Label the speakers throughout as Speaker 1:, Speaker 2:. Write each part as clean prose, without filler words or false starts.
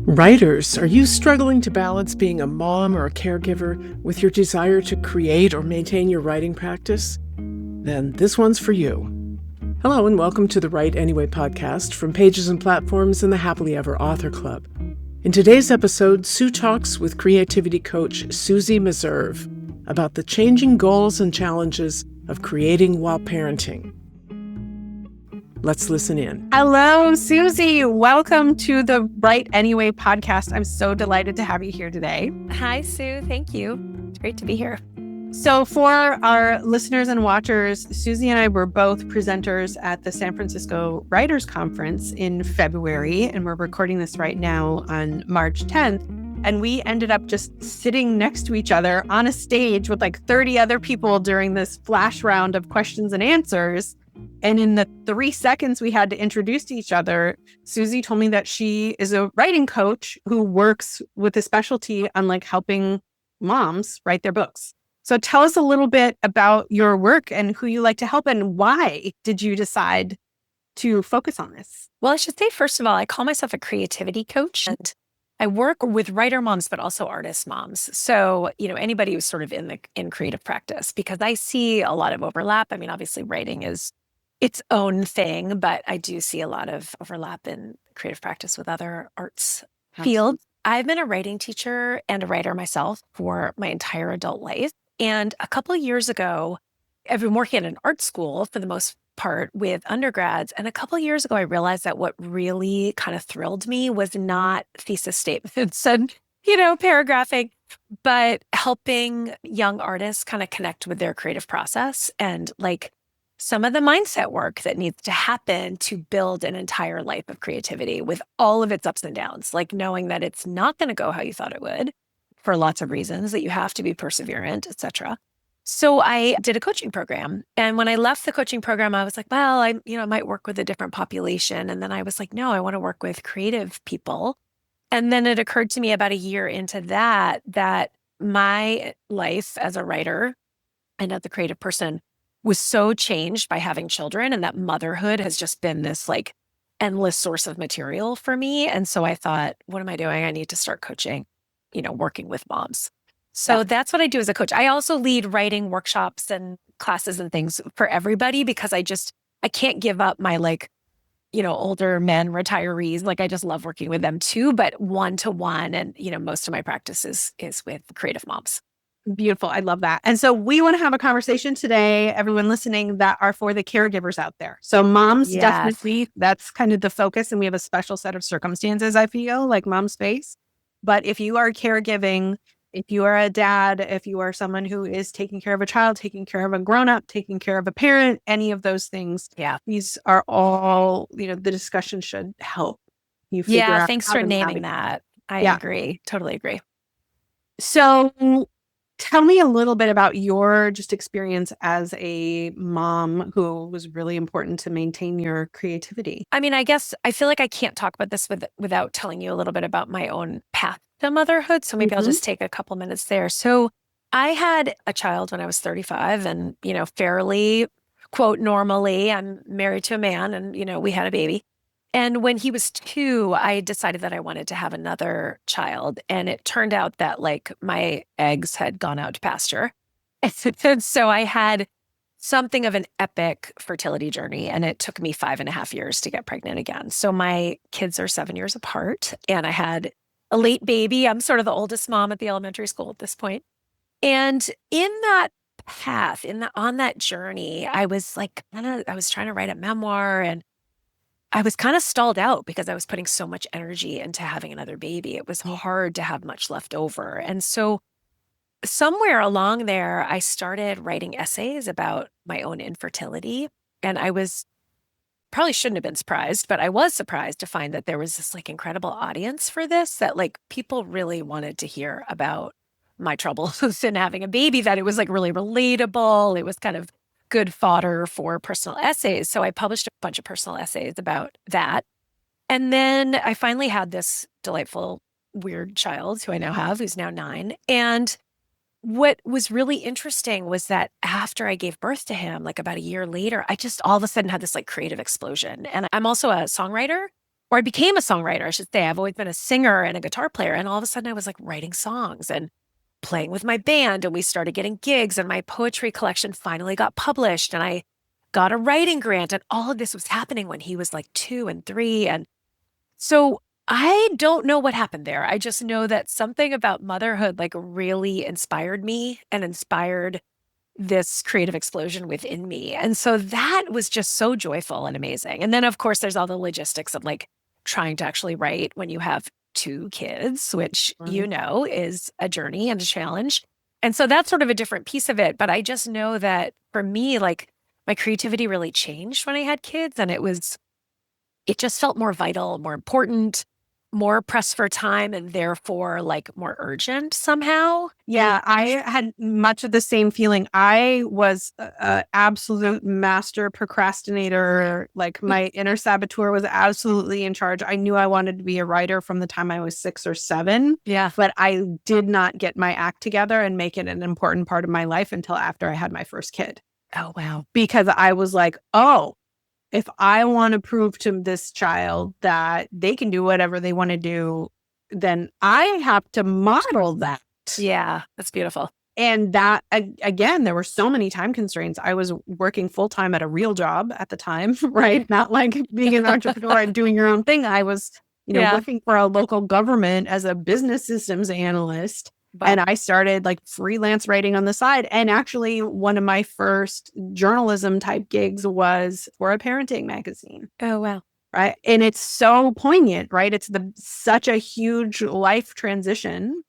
Speaker 1: Writers, are you struggling to balance being a mom or a caregiver with your desire to create or maintain your writing practice? Then this one's for you. Hello and welcome to the Write Anyway podcast from Pages and Platforms and the Happily Ever Author Club. In today's episode, Sue talks with creativity coach Susie Meserve about the changing goals and challenges of creating while parenting. Let's listen in. Hello, Susie. Welcome to the Write Anyway podcast. I'm so delighted to have you here today.
Speaker 2: Hi, Sue. Thank you. It's great to be here.
Speaker 1: So for our listeners and watchers, Susie and I were both presenters at the San Francisco Writers Conference in February, and we're recording this right now on March 10th. And we ended up just sitting next to each other on a stage with like 30 other people during this flash round of questions and answers. And in the 3 seconds we had to introduce each other, Susie told me that she is a writing coach who works with a specialty on like helping moms write their books. So tell us a little bit about your work and who you like to help and why did you decide to focus on this?
Speaker 2: Well, I should say, first of all, I call myself a creativity coach. And I work with writer moms, but also artist moms. So, anybody who's sort of in creative practice, because I see a lot of overlap. I mean, obviously writing is its own thing, but I do see a lot of overlap in creative practice with other arts fields. I've been a writing teacher and a writer myself for my entire adult life. And a couple of years ago, I've been working at an art school for the most part with undergrads. And a couple of years ago, I realized that what really kind of thrilled me was not thesis statements and, paragraphing, but helping young artists kind of connect with their creative process and like some of the mindset work that needs to happen to build an entire life of creativity with all of its ups and downs, like knowing that it's not going to go how you thought it would for lots of reasons, that you have to be perseverant, etc. So I did a coaching program. And when I left the coaching program, I was like, well, I might work with a different population. And then I was like, no, I want to work with creative people. And then it occurred to me about a year into that my life as a writer and as a creative person was so changed by having children, and that motherhood has just been this like endless source of material for me. And so I thought, what am I doing? I need to start coaching, working with moms. So that's what I do as a coach. I also lead writing workshops and classes and things for everybody because I can't give up my older men retirees. Like I just love working with them too, but one-to-one. And, most of my practice is with creative moms.
Speaker 1: Beautiful. I love that. And so we want to have a conversation today, everyone listening, that are for the caregivers out there. So moms, definitely, that's kind of the focus. And we have a special set of circumstances, I feel, like moms face. But if you are caregiving, if you are a dad, if you are someone who is taking care of a child, taking care of a grown-up, taking care of a parent, any of those things, these are all, the discussion should help you figure out.
Speaker 2: Thanks for naming that. I agree. Totally agree.
Speaker 1: So tell me a little bit about your just experience as a mom who was really important to maintain your creativity.
Speaker 2: I mean, I guess I feel like I can't talk about this without telling you a little bit about my own path to motherhood. So maybe I'll just take a couple minutes there. So I had a child when I was 35 and, fairly, quote, normally, I'm married to a man and, we had a baby. And when he was 2, I decided that I wanted to have another child. And it turned out that like my eggs had gone out to pasture. And so I had something of an epic fertility journey. And it took me 5.5 years to get pregnant again. So my kids are 7 years apart. And I had a late baby. I'm sort of the oldest mom at the elementary school at this point. And in that path, on that journey, I was like, I was trying to write a memoir and I was kind of stalled out because I was putting so much energy into having another baby. It was hard to have much left over. And so somewhere along there, I started writing essays about my own infertility. And I probably shouldn't have been surprised, but I was surprised to find that there was this like incredible audience for this, that like people really wanted to hear about my troubles in having a baby, that it was like really relatable. It was kind of good fodder for personal essays. So I published a bunch of personal essays about that. And then I finally had this delightful, weird child who I now have, who's now 9. And what was really interesting was that after I gave birth to him, like about a year later, I just all of a sudden had this like creative explosion. And I'm also a songwriter or I became a songwriter, I should say. I've always been a singer and a guitar player. And all of a sudden I was like writing songs and playing with my band, and we started getting gigs, and my poetry collection finally got published, and I got a writing grant, and all of this was happening when he was like 2 and 3. And so I don't know what happened there. I just know that something about motherhood like really inspired me and inspired this creative explosion within me. And so that was just so joyful and amazing. And then, of course, there's all the logistics of like trying to actually write when you have 2 kids, which, you know, is a journey and a challenge. And so that's sort of a different piece of it. But I just know that for me, like my creativity really changed when I had kids, and it just felt more vital, more important, more pressed for time, and therefore like more urgent somehow.
Speaker 1: Yeah, I had much of the same feeling. I was a absolute master procrastinator. Like my inner saboteur was absolutely in charge. I knew I wanted to be a writer from the time I was 6 or 7.
Speaker 2: Yeah.
Speaker 1: But I did not get my act together and make it an important part of my life until after I had my first kid.
Speaker 2: Oh, wow.
Speaker 1: Because I was like, oh, if I want to prove to this child that they can do whatever they want to do, then I have to model that.
Speaker 2: Yeah, that's beautiful.
Speaker 1: And that, again, there were so many time constraints. I was working full time at a real job at the time, right? Not like being an entrepreneur and doing your own thing. I was, working for a local government as a business systems analyst.
Speaker 2: But
Speaker 1: And I started like freelance writing on the side. And actually, one of my first journalism type gigs was for a parenting magazine.
Speaker 2: oh, wow.
Speaker 1: Right. And it's so poignant, right? It's such a huge life transition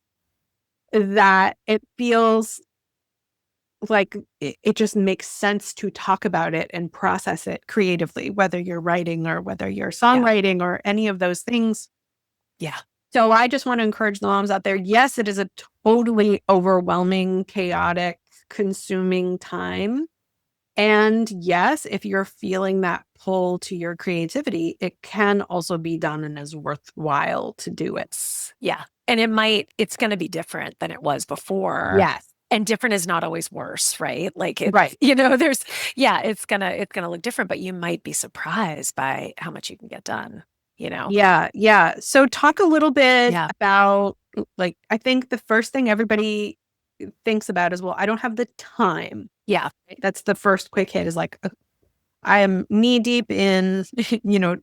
Speaker 1: that it feels like it just makes sense to talk about it and process it creatively, whether you're writing or whether you're songwriting or any of those things.
Speaker 2: Yeah.
Speaker 1: So I just want to encourage the moms out there. Yes, it is a totally overwhelming, chaotic, consuming time. And yes, if you're feeling that pull to your creativity, it can also be done and is worthwhile to do it.
Speaker 2: Yeah. And it's going to be different than it was before.
Speaker 1: Yes.
Speaker 2: And different is not always worse, right? Like,
Speaker 1: Right.
Speaker 2: it's going to look different, but you might be surprised by how much you can get done,
Speaker 1: Yeah. Yeah. So talk a little bit
Speaker 2: Yeah.
Speaker 1: about, like, I think the first thing everybody thinks about is, well, I don't have the time.
Speaker 2: Yeah.
Speaker 1: That's the first quick hit is like, I am knee deep in,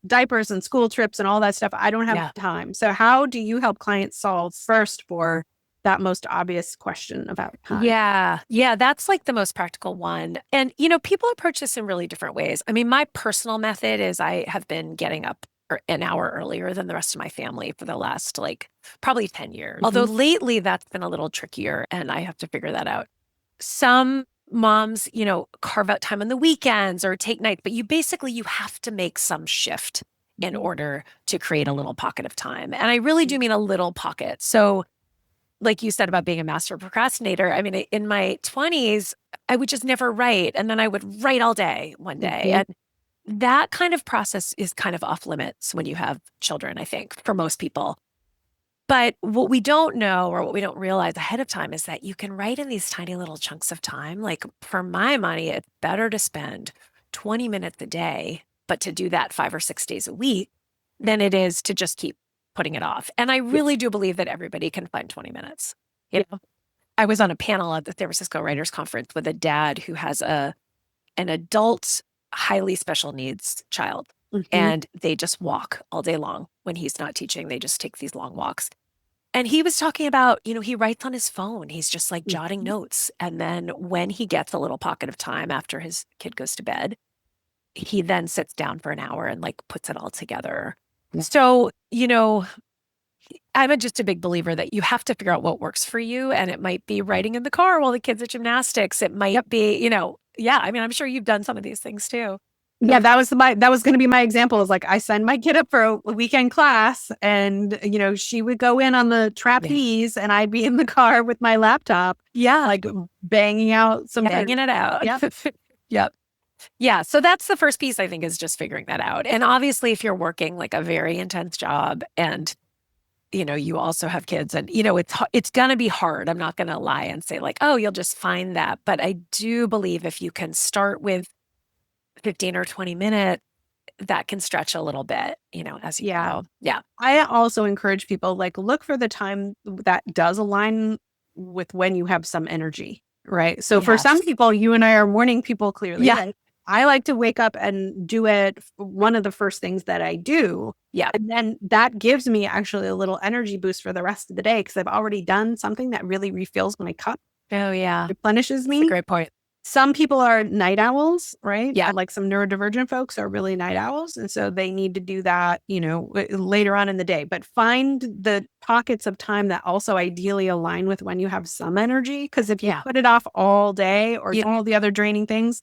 Speaker 1: diapers and school trips and all that stuff. I don't have time. So how do you help clients solve first for that most obvious question about time?
Speaker 2: Yeah. Yeah. That's like the most practical one. And, people approach this in really different ways. I mean, my personal method is I have been getting up an hour earlier than the rest of my family for the last probably 10 years.
Speaker 1: Mm-hmm.
Speaker 2: Although lately that's been a little trickier and I have to figure that out. Some moms, carve out time on the weekends or take nights, but you have to make some shift in order to create a little pocket of time. And I really do mean a little pocket. So like you said about being a master procrastinator, I mean, in my 20s, I would just never write. And then I would write all day one day.
Speaker 1: Mm-hmm.
Speaker 2: And that kind of process is kind of off limits when you have children, I think, for most people. But what we don't know or what we don't realize ahead of time is that you can write in these tiny little chunks of time. Like for my money, it's better to spend 20 minutes a day, but to do that 5 or 6 days a week than it is to just keep putting it off. And I really do believe that everybody can find 20 minutes. I was on a panel at the San Francisco Writers Conference with a dad who has an adult, highly special needs child.
Speaker 1: Mm-hmm.
Speaker 2: And they just walk all day long when he's not teaching. They just take these long walks. And he was talking about, he writes on his phone. He's just like jotting notes. And then when he gets a little pocket of time after his kid goes to bed, he then sits down for an hour and like puts it all together. Yeah. So, I'm just a big believer that you have to figure out what works for you. And it might be writing in the car while the kids at gymnastics. It might be, I mean, I'm sure you've done some of these things too.
Speaker 1: Yeah, that was going to be my example. Is like I send my kid up for a weekend class, and she would go in on the trapeze, and I'd be in the car with my laptop, like banging it out.
Speaker 2: Yep. Yep. Yeah. So that's the first piece, I think, is just figuring that out. And obviously, if you're working like a very intense job, and you also have kids, and it's gonna be hard. I'm not gonna lie and say like, oh, you'll just find that. But I do believe if you can start with 15 or 20 minutes, that can stretch a little bit, as you go. Yeah.
Speaker 1: I also encourage people, like, look for the time that does align with when you have some energy, right? So for some people, you and I are morning people clearly.
Speaker 2: Yeah.
Speaker 1: Right? I like to wake up and do it. One of the first things that I do.
Speaker 2: Yeah.
Speaker 1: And then that gives me actually a little energy boost for the rest of the day because I've already done something that really refills my cup.
Speaker 2: Oh, yeah.
Speaker 1: Replenishes me.
Speaker 2: That's a great point.
Speaker 1: Some people are night owls, right?
Speaker 2: Yeah.
Speaker 1: Like some neurodivergent folks are really night owls. And so they need to do that, later on in the day. But find the pockets of time that also ideally align with when you have some energy. Because if you put it off all day or all the other draining things,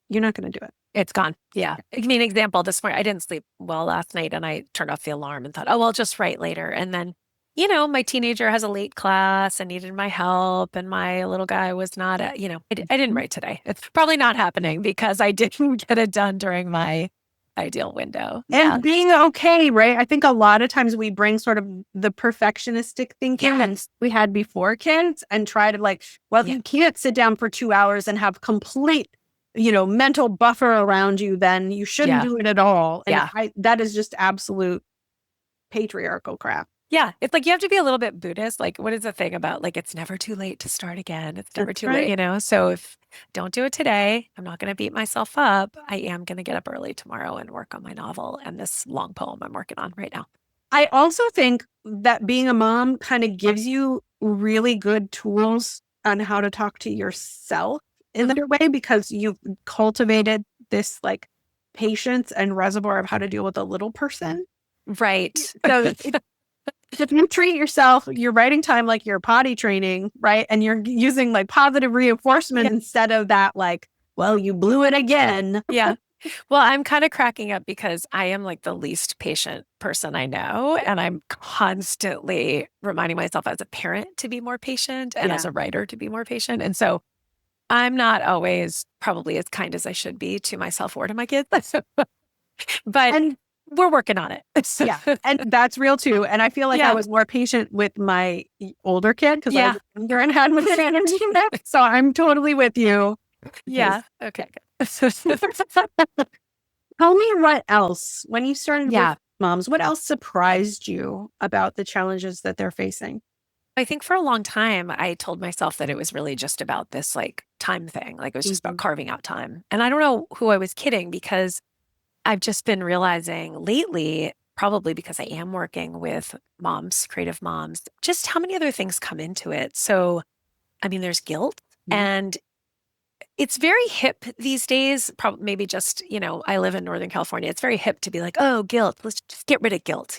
Speaker 1: you're not going to do it.
Speaker 2: It's gone. Yeah. I mean, example, this morning, I didn't sleep well last night and I turned off the alarm and thought, oh, I'll just write later. And then, my teenager has a late class and needed my help. And my little guy was not, I didn't write today. It's probably not happening because I didn't get it done during my ideal window.
Speaker 1: And being okay, right? I think a lot of times we bring sort of the perfectionistic thinking that we had before kids and try to you can't sit down for 2 hours and have complete mental buffer around you, then you shouldn't do it at all. And that is just absolute patriarchal crap.
Speaker 2: Yeah. It's like you have to be a little bit Buddhist. Like, what is the thing about it's never too late to start again? It's never too late, So if don't do it today, I'm not going to beat myself up. I am going to get up early tomorrow and work on my novel and this long poem I'm working on right now.
Speaker 1: I also think that being a mom kind of gives you really good tools on how to talk to yourself in that way because you've cultivated this patience and reservoir of how to deal with a little person.
Speaker 2: Right.
Speaker 1: So if you treat yourself, your writing time like you're potty training, right? And you're using positive reinforcement instead of that well, you blew it again.
Speaker 2: Yeah. Well, I'm kind of cracking up because I am the least patient person I know. And I'm constantly reminding myself as a parent to be more patient and as a writer to be more patient. And so I'm not always probably as kind as I should be to myself or to my kids. But we're working on it.
Speaker 1: And that's real too. And I feel like I was more patient with my older kid because I was younger and had more energy. So I'm totally with you.
Speaker 2: Yeah. Okay.
Speaker 1: Tell me what else, when you started with moms, what else surprised you about the challenges that they're facing?
Speaker 2: I think for a long time, I told myself that it was really just about this time thing. It was just about carving out time. And I don't know who I was kidding because I've just been realizing lately, probably because I am working with moms, creative moms, just how many other things come into it. So, I mean, there's guilt and it's very hip these days. Probably maybe just, I live in Northern California. It's very hip to be like, oh, guilt. Let's just get rid of guilt,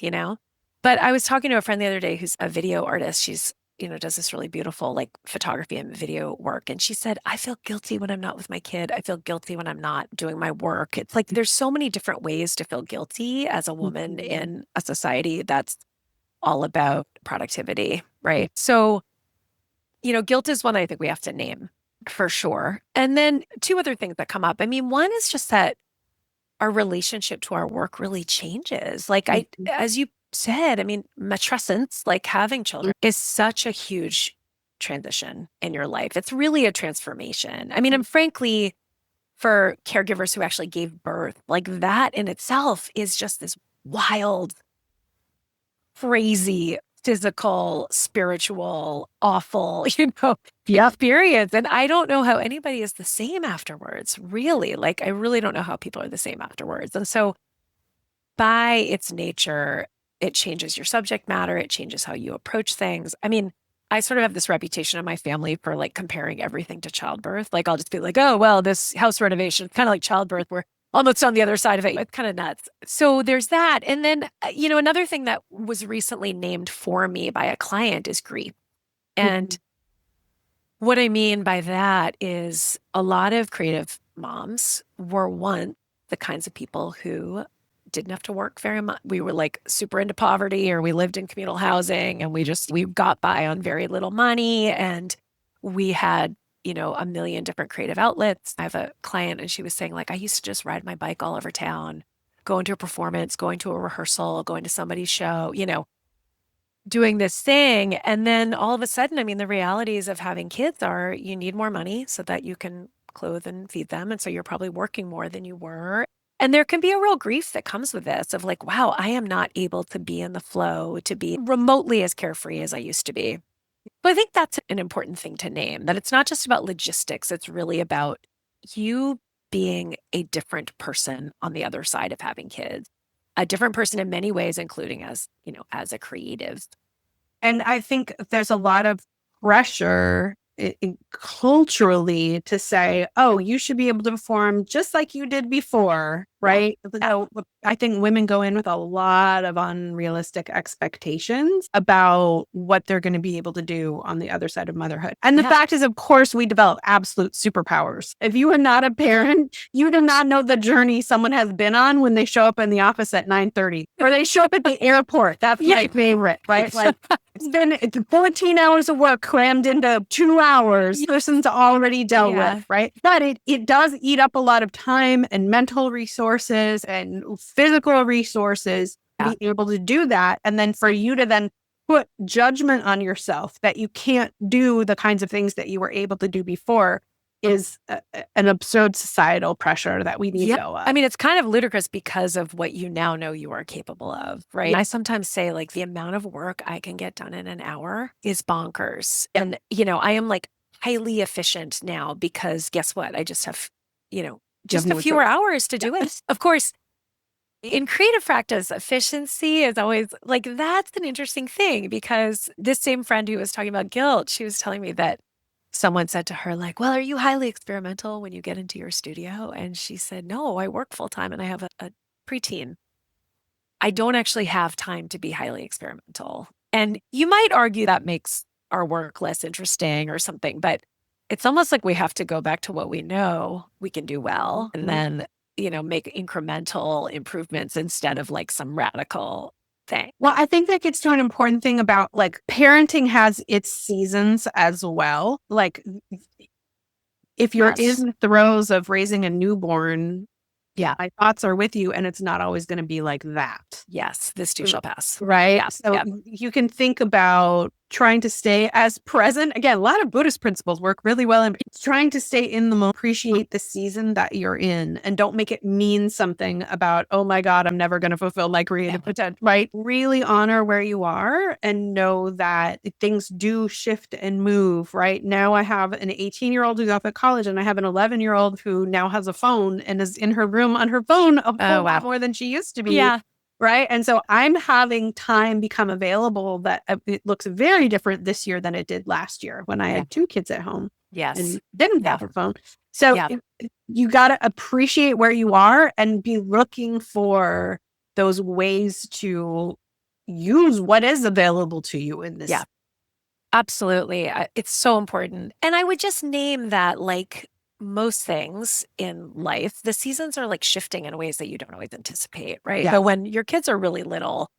Speaker 2: But I was talking to a friend the other day who's a video artist. She's, does this really beautiful photography and video work. And she said, I feel guilty when I'm not with my kid. I feel guilty when I'm not doing my work. It's there's so many different ways to feel guilty as a woman in a society that's all about productivity, right? So, guilt is one I think we have to name for sure. And then two other things that come up. I mean, one is just that our relationship to our work really changes. As you said, I mean, matrescence, having children is such a huge transition in your life. It's really a transformation. I mean, and frankly, for caregivers who actually gave birth, that in itself is just this wild, crazy, physical, spiritual, awful, experience. And I don't know how anybody is the same afterwards, really. I really don't know how people are the same afterwards. And so by its nature, it changes your subject matter. It changes how you approach things. I mean, I sort of have this reputation in my family for comparing everything to childbirth. I'll just be oh, well, this house renovation is kind of like childbirth. We're almost on the other side of it. It's kind of nuts. So there's that. And then, another thing that was recently named for me by a client is grief. And what I mean by that is a lot of creative moms were once the kinds of people who didn't have to work very much. We were super into poverty, or we lived in communal housing and we got by on very little money. And we had, a million different creative outlets. I have a client and she was saying I used to just ride my bike all over town, going to a performance, going to a rehearsal, going to somebody's show, doing this thing. And then all of a sudden, I mean, the realities of having kids are you need more money so that you can clothe and feed them. And so you're probably working more than you were. And there can be a real grief that comes with this of like, wow, I am not able to be in the flow, to be remotely as carefree as I used to be. But I think that's an important thing to name, that it's not just about logistics. It's really about you being a different person on the other side of having kids, a different person in many ways, including as, as a creative.
Speaker 1: And I think there's a lot of pressure culturally to say, oh, you should be able to perform just like you did before, right? Yeah. I think women go in with a lot of unrealistic expectations about what they're going to be able to do on the other side of motherhood. And the fact is, of course, we develop absolute superpowers. If you are not a parent, you do not know the journey someone has been on when they show up in the office at 9:30 or they show up at the airport. That's my favorite, right? Like, it's 14 hours of work crammed into 2 hours. Person's already dealt with, right? But it does eat up a lot of time and mental resources and physical resources to be able to do that. And then for you to then put judgment on yourself that you can't do the kinds of things that you were able to do before is an absurd societal pressure that we need to go up.
Speaker 2: I mean, it's kind of ludicrous because of what you now know you are capable of, right? I sometimes say like the amount of work I can get done in an hour is bonkers. And, I am like highly efficient now because guess what? I just have, just a fewer hours to do it. Of course, in creative practice, efficiency is always like, that's an interesting thing because this same friend who was talking about guilt, she was telling me that someone said to her, like, well, are you highly experimental when you get into your studio? And she said, no, I work full time and I have a preteen. I don't actually have time to be highly experimental. And you might argue that makes our work less interesting or something, but it's almost like we have to go back to what we know we can do well and then, make incremental improvements instead of like some radical thing.
Speaker 1: Well, I think that gets to an important thing about like parenting has its seasons as well. Like if you're in the throes of raising a newborn, my thoughts are with you and it's not always going to be like that.
Speaker 2: Yes, this too shall pass.
Speaker 1: Right. Yeah, so you can think about trying to stay as present. Again, a lot of Buddhist principles work really well in trying to stay in the moment, appreciate the season that you're in, and don't make it mean something about, oh my God, I'm never going to fulfill my creative potential, right? Really honor where you are and know that things do shift and move, right? Now I have an 18-year-old who's off at college and I have an 11-year-old who now has a phone and is in her room on her phone a whole lot more than she used to be.
Speaker 2: Yeah.
Speaker 1: Right. And so I'm having time become available that it looks very different this year than it did last year when I had 2 kids at home.
Speaker 2: Yes.
Speaker 1: And didn't have a phone. So you got to appreciate where you are and be looking for those ways to use what is available to you in this.
Speaker 2: Yeah, absolutely. It's so important. And I would just name that like most things in life, the seasons are like shifting in ways that you don't always anticipate, right?
Speaker 1: Yeah.
Speaker 2: So when your kids are really little,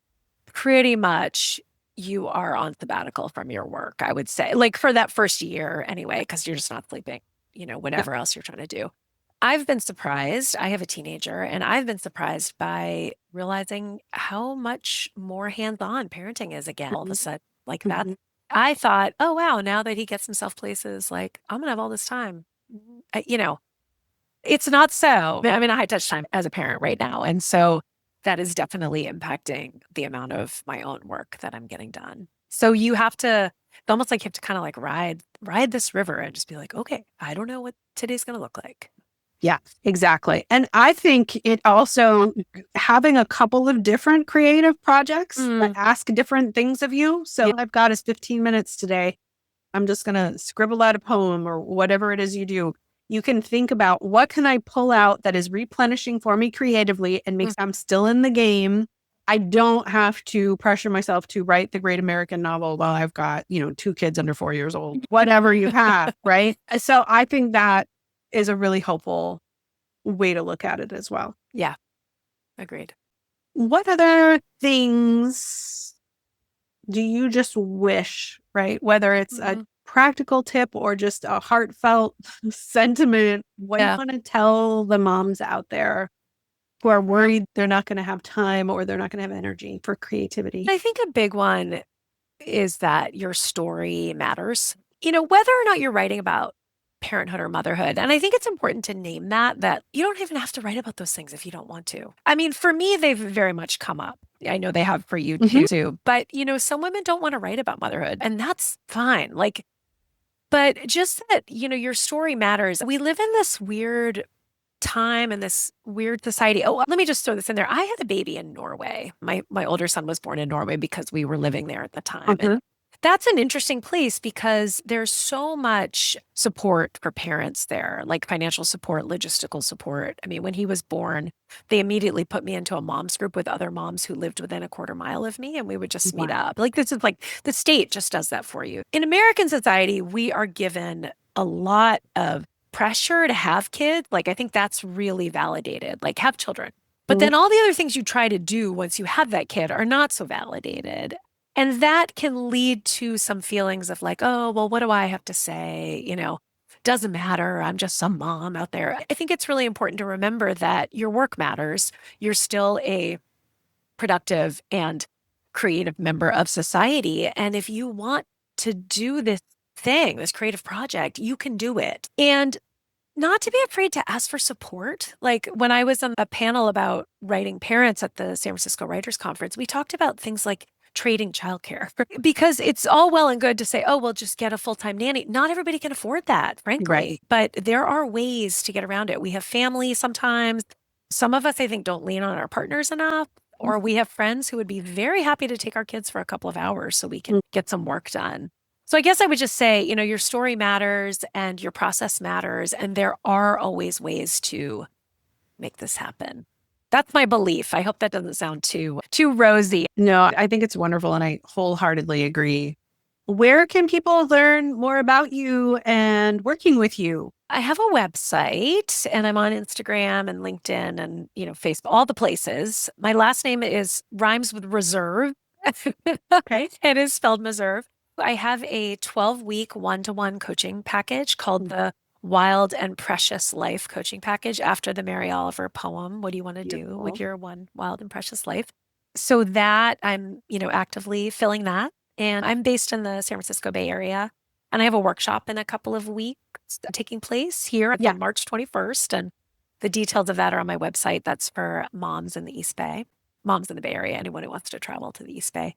Speaker 2: pretty much you are on sabbatical from your work, I would say, like for that first year anyway, because you're just not sleeping, whatever else you're trying to do. I've been surprised. I have a teenager and I've been surprised by realizing how much more hands-on parenting is again, all of a sudden like that. I thought, oh, wow, now that he gets himself places, like I'm going to have all this time. It's not so. I'm in a high touch time as a parent right now. And so that is definitely impacting the amount of my own work that I'm getting done. So you have to, it's almost like you have to kind of like ride this river and just be like, okay, I don't know what today's going to look like.
Speaker 1: Yeah, exactly. And I think it also having a couple of different creative projects that ask different things of you. So I've got is 15 minutes today. I'm just going to scribble out a poem or whatever it is you do. You can think about what can I pull out that is replenishing for me creatively and makes I'm still in the game. I don't have to pressure myself to write the great American novel while I've got, 2 kids under 4 years old, whatever you have, right? So I think that is a really helpful way to look at it as well.
Speaker 2: Yeah, agreed.
Speaker 1: What other things do you just wish, right? Whether it's a practical tip or just a heartfelt sentiment, what do you want to tell the moms out there who are worried they're not going to have time or they're not going to have energy for creativity?
Speaker 2: I think a big one is that your story matters. Whether or not you're writing about parenthood or motherhood. And I think it's important to name that you don't even have to write about those things if you don't want to. I mean, for me, they've very much come up. I know they have for you too. But, some women don't want to write about motherhood, and that's fine. But just that, your story matters. We live in this weird time and this weird society. Oh, let me just throw this in there. I had a baby in Norway. My older son was born in Norway because we were living there at the time. And that's an interesting place because there's so much support for parents there, like financial support, logistical support. I mean, when he was born, they immediately put me into a mom's group with other moms who lived within a quarter mile of me, and we would just meet up. This is like the state just does that for you. In American society, we are given a lot of pressure to have kids. I think that's really validated, have children. But then all the other things you try to do once you have that kid are not so validated. And that can lead to some feelings of oh, well, what do I have to say? Doesn't matter. I'm just some mom out there. I think it's really important to remember that your work matters. You're still a productive and creative member of society. And if you want to do this thing, this creative project, you can do it. And not to be afraid to ask for support. When I was on a panel about writing parents at the San Francisco Writers Conference, we talked about things like trading childcare, because it's all well and good to say, oh, well, just get a full-time nanny. Not everybody can afford that, frankly. Right. But there are ways to get around it. We have family sometimes. Some of us, I think, don't lean on our partners enough, or we have friends who would be very happy to take our kids for a couple of hours so we can get some work done. So I guess I would just say, your story matters and your process matters, and there are always ways to make this happen. That's my belief. I hope that doesn't sound too rosy.
Speaker 1: No, I think it's wonderful, and I wholeheartedly agree. Where can people learn more about you and working with you?
Speaker 2: I have a website, and I'm on Instagram and LinkedIn and, Facebook, all the places. My last name rhymes with reserve. Okay. It is spelled Meserve. I have a 12-week one-to-one coaching package called the Wild and Precious Life coaching package, after the Mary Oliver poem. What do you want to do with your one wild and precious life? So that I'm, actively filling that. And I'm based in the San Francisco Bay Area. And I have a workshop in a couple of weeks taking place here on March 21st. And the details of that are on my website. That's for moms in the East Bay, moms in the Bay Area, anyone who wants to travel to the East Bay.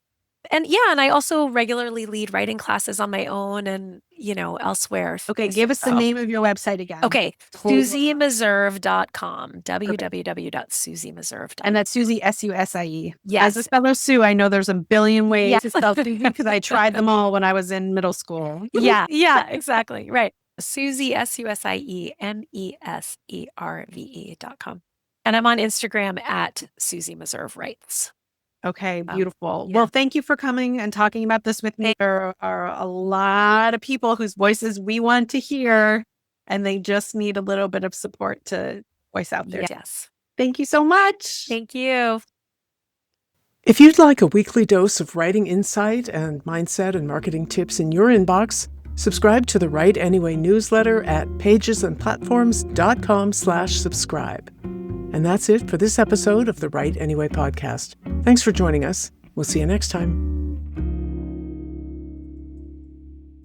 Speaker 2: And and I also regularly lead writing classes on my own and, elsewhere.
Speaker 1: Okay, give us the name of your website again.
Speaker 2: Okay, SusieMeserve.com, www.SusieMeserve.com.
Speaker 1: And that's Susie, SUSIE.
Speaker 2: Yes.
Speaker 1: As a fellow Sue, I know there's a billion ways to spell Susie because I tried them all when I was in middle school.
Speaker 2: Yeah, exactly. Right. Susie, SUSIE, MESERVE.com. And I'm on Instagram at Susie Meserve Writes.
Speaker 1: Okay, beautiful. Well, thank you for coming and talking about this with me. There are a lot of people whose voices we want to hear, and they just need a little bit of support to voice out there.
Speaker 2: Yes.
Speaker 1: Thank you so much.
Speaker 2: Thank you.
Speaker 3: If you'd like a weekly dose of writing insight and mindset and marketing tips in your inbox, subscribe to the Write Anyway newsletter at pagesandplatforms.com/subscribe. And that's it for this episode of the Write Anyway podcast. Thanks for joining us. We'll see you next time.